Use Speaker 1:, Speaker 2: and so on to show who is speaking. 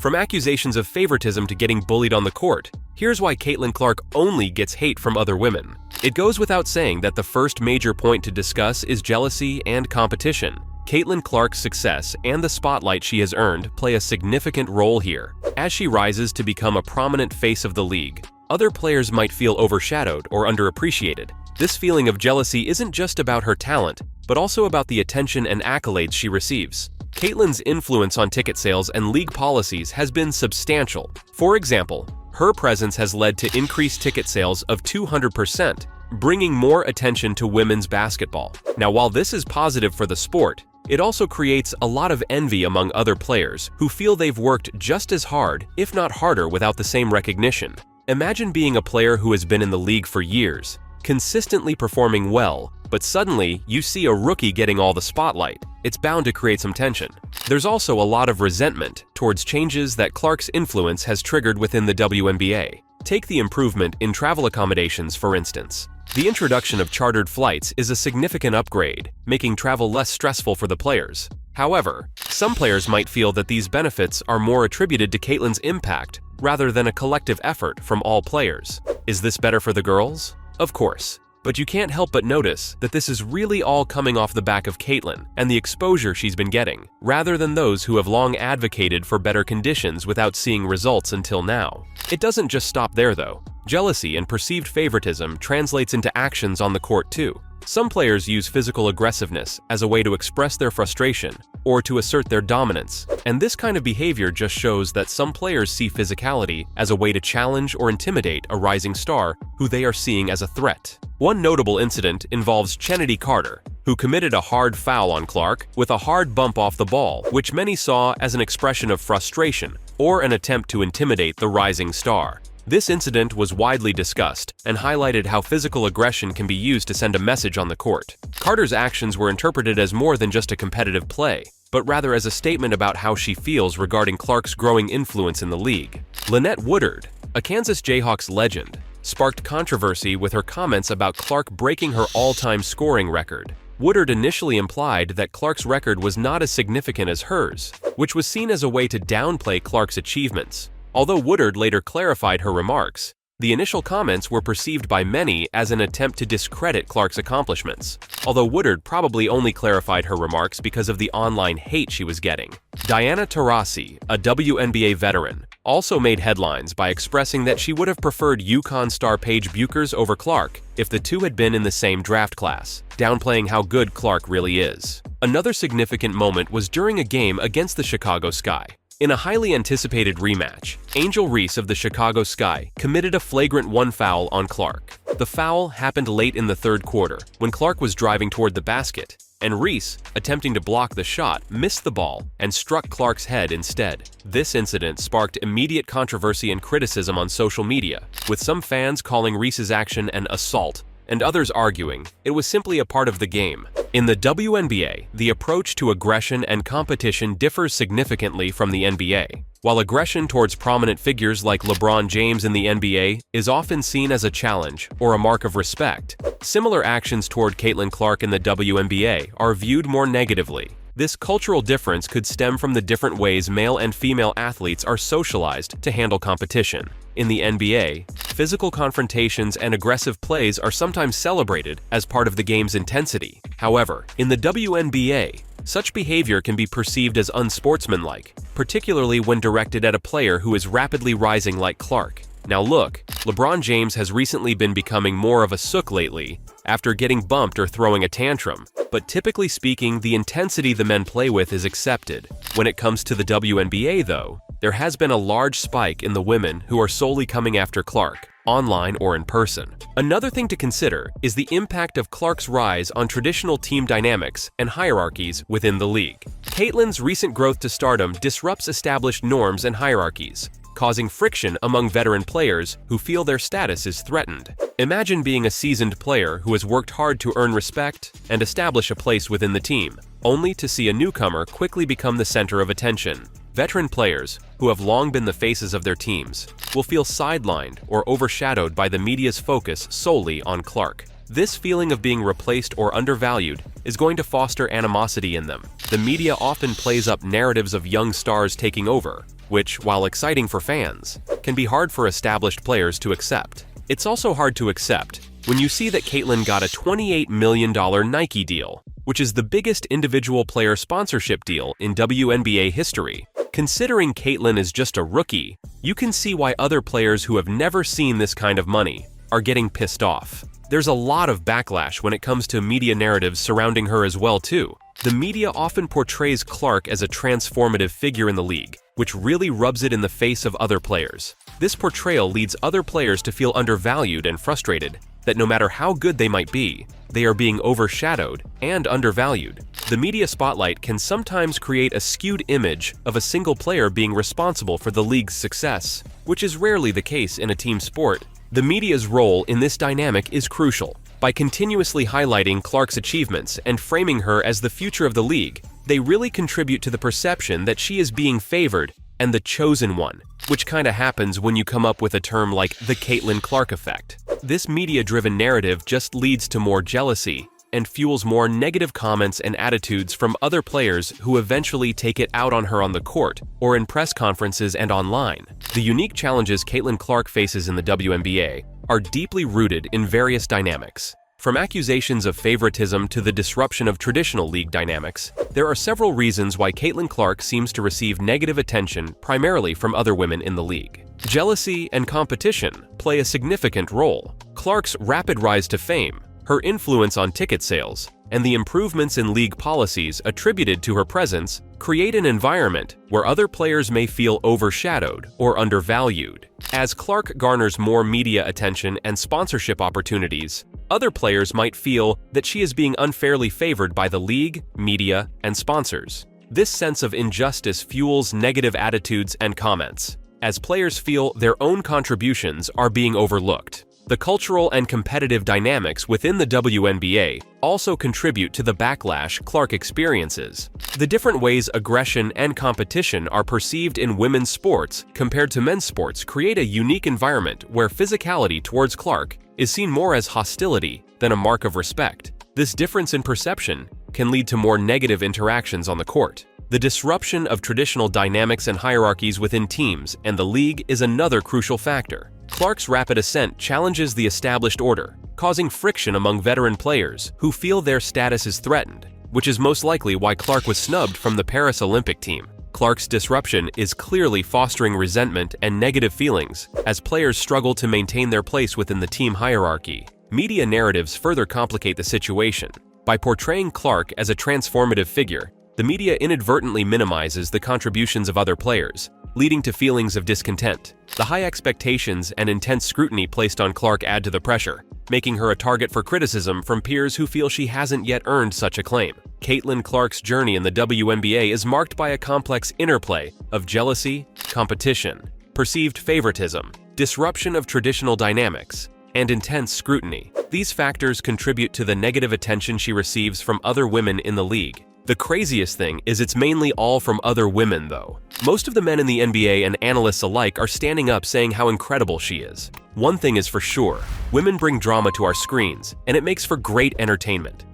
Speaker 1: From accusations of favoritism to getting bullied on the court, here's why Caitlin Clark only gets hate from other women. It goes without saying that the first major point to discuss is jealousy and competition. Caitlin Clark's success and the spotlight she has earned play a significant role here. As she rises to become a prominent face of the league, other players might feel overshadowed or underappreciated. This feeling of jealousy isn't just about her talent, but also about the attention and accolades she receives. Caitlin's influence on ticket sales and league policies has been substantial. For example, her presence has led to increased ticket sales of 200%, bringing more attention to women's basketball. Now, while this is positive for the sport, it also creates a lot of envy among other players who feel they've worked just as hard, if not harder, without the same recognition. Imagine being a player who has been in the league for years, consistently performing well, but suddenly you see a rookie getting all the spotlight. It's bound to create some tension. There's also a lot of resentment towards changes that Clark's influence has triggered within the WNBA. Take the improvement in travel accommodations, for instance. The introduction of chartered flights is a significant upgrade, making travel less stressful for the players. However, some players might feel that these benefits are more attributed to Caitlin's impact rather than a collective effort from all players. Is this better for the girls? Of course. But you can't help but notice that this is really all coming off the back of Caitlin and the exposure she's been getting, rather than those who have long advocated for better conditions without seeing results until now. It doesn't just stop there, though. Jealousy and perceived favoritism translates into actions on the court too. Some players use physical aggressiveness as a way to express their frustration or to assert their dominance, and this kind of behavior just shows that some players see physicality as a way to challenge or intimidate a rising star who they are seeing as a threat. One notable incident involves Chennedy Carter, who committed a hard foul on Clark with a hard bump off the ball, which many saw as an expression of frustration or an attempt to intimidate the rising star. This incident was widely discussed and highlighted how physical aggression can be used to send a message on the court. Carter's actions were interpreted as more than just a competitive play, but rather as a statement about how she feels regarding Clark's growing influence in the league. Lynette Woodard, a Kansas Jayhawks legend, sparked controversy with her comments about Clark breaking her all-time scoring record. Woodard initially implied that Clark's record was not as significant as hers, which was seen as a way to downplay Clark's achievements. Although Woodard later clarified her remarks, the initial comments were perceived by many as an attempt to discredit Clark's accomplishments, although Woodard probably only clarified her remarks because of the online hate she was getting. Diana Taurasi, a WNBA veteran, also made headlines by expressing that she would have preferred UConn star Paige Bueckers over Clark if the two had been in the same draft class, downplaying how good Clark really is. Another significant moment was during a game against the Chicago Sky. In a highly anticipated rematch, Angel Reese of the Chicago Sky committed a flagrant 1 foul on Clark. The foul happened late in the third quarter when Clark was driving toward the basket, and Reese, attempting to block the shot, missed the ball and struck Clark's head instead. This incident sparked immediate controversy and criticism on social media, with some fans calling Reese's action an assault and others arguing it was simply a part of the game. In the WNBA, the approach to aggression and competition differs significantly from the NBA. While aggression towards prominent figures like LeBron James in the NBA is often seen as a challenge or a mark of respect, similar actions toward Caitlin Clark in the WNBA are viewed more negatively. This cultural difference could stem from the different ways male and female athletes are socialized to handle competition. In the NBA, physical confrontations and aggressive plays are sometimes celebrated as part of the game's intensity. However, in the WNBA, such behavior can be perceived as unsportsmanlike, particularly when directed at a player who is rapidly rising like Clark. Now look, LeBron James has recently been becoming more of a sook lately after getting bumped or throwing a tantrum, but typically speaking, the intensity the men play with is accepted. When it comes to the WNBA though, there has been a large spike in the women who are solely coming after Clark, online or in person. Another thing to consider is the impact of Clark's rise on traditional team dynamics and hierarchies within the league. Caitlin's recent growth to stardom disrupts established norms and hierarchies, causing friction among veteran players who feel their status is threatened. Imagine being a seasoned player who has worked hard to earn respect and establish a place within the team, only to see a newcomer quickly become the center of attention. Veteran players, who have long been the faces of their teams, will feel sidelined or overshadowed by the media's focus solely on Clark. This feeling of being replaced or undervalued is going to foster animosity in them. The media often plays up narratives of young stars taking over, which, while exciting for fans, can be hard for established players to accept. It's also hard to accept when you see that Caitlyn got a $28 million Nike deal, which is the biggest individual player sponsorship deal in WNBA history. Considering Caitlyn is just a rookie, you can see why other players who have never seen this kind of money are getting pissed off. There's a lot of backlash when it comes to media narratives surrounding her as well too. The media often portrays Clark as a transformative figure in the league, which really rubs it in the face of other players. This portrayal leads other players to feel undervalued and frustrated that no matter how good they might be, they are being overshadowed and undervalued. The media spotlight can sometimes create a skewed image of a single player being responsible for the league's success, which is rarely the case in a team sport. The media's role in this dynamic is crucial. By continuously highlighting Clark's achievements and framing her as the future of the league, they really contribute to the perception that she is being favored and the chosen one, which kinda happens when you come up with a term like the Caitlyn Clark effect. This media-driven narrative just leads to more jealousy and fuels more negative comments and attitudes from other players who eventually take it out on her on the court or in press conferences and online. The unique challenges Caitlyn Clark faces in the WNBA are deeply rooted in various dynamics. From accusations of favoritism to the disruption of traditional league dynamics, there are several reasons why Caitlyn Clark seems to receive negative attention primarily from other women in the league. Jealousy and competition play a significant role. Clark's rapid rise to fame, her influence on ticket sales, and the improvements in league policies attributed to her presence create an environment where other players may feel overshadowed or undervalued. As Clark garners more media attention and sponsorship opportunities, other players might feel that she is being unfairly favored by the league, media, and sponsors. This sense of injustice fuels negative attitudes and comments, as players feel their own contributions are being overlooked. The cultural and competitive dynamics within the WNBA also contribute to the backlash Clark experiences. The different ways aggression and competition are perceived in women's sports compared to men's sports create a unique environment where physicality towards Clark is seen more as hostility than a mark of respect. This difference in perception can lead to more negative interactions on the court. The disruption of traditional dynamics and hierarchies within teams and the league is another crucial factor. Clark's rapid ascent challenges the established order, causing friction among veteran players who feel their status is threatened, which is most likely why Clark was snubbed from the Paris Olympic team. Clark's disruption is clearly fostering resentment and negative feelings as players struggle to maintain their place within the team hierarchy. Media narratives further complicate the situation. By portraying Clark as a transformative figure, the media inadvertently minimizes the contributions of other players, leading to feelings of discontent. The high expectations and intense scrutiny placed on Clark add to the pressure, making her a target for criticism from peers who feel she hasn't yet earned such acclaim. Caitlyn Clark's journey in the WNBA is marked by a complex interplay of jealousy, competition, perceived favoritism, disruption of traditional dynamics, and intense scrutiny. These factors contribute to the negative attention she receives from other women in the league. The craziest thing is it's mainly all from other women, though. Most of the men in the NBA and analysts alike are standing up saying how incredible she is. One thing is for sure, women bring drama to our screens, and it makes for great entertainment.